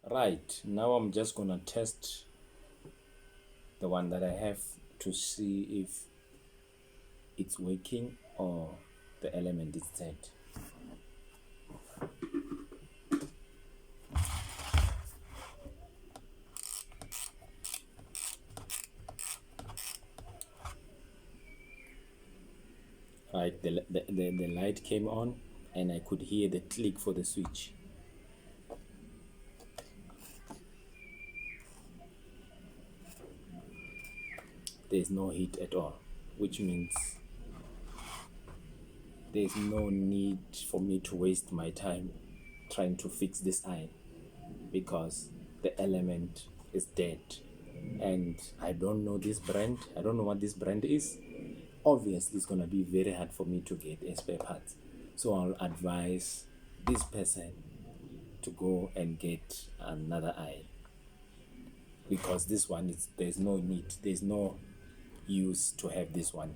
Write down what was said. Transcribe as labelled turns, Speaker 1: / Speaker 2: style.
Speaker 1: Right, now I'm just gonna test the one that I have to see if it's working or the element is dead. Right, the light came on and I could hear the click for the switch. There's no heat at all, which means there's no need for me to waste my time trying to fix this iron because the element is dead. And I don't know this brand. I don't know what this brand is. Obviously, it's going to be very hard for me to get a spare parts. So I'll advise this person to go and get another iron because this one is there's no need, there's no use to have this one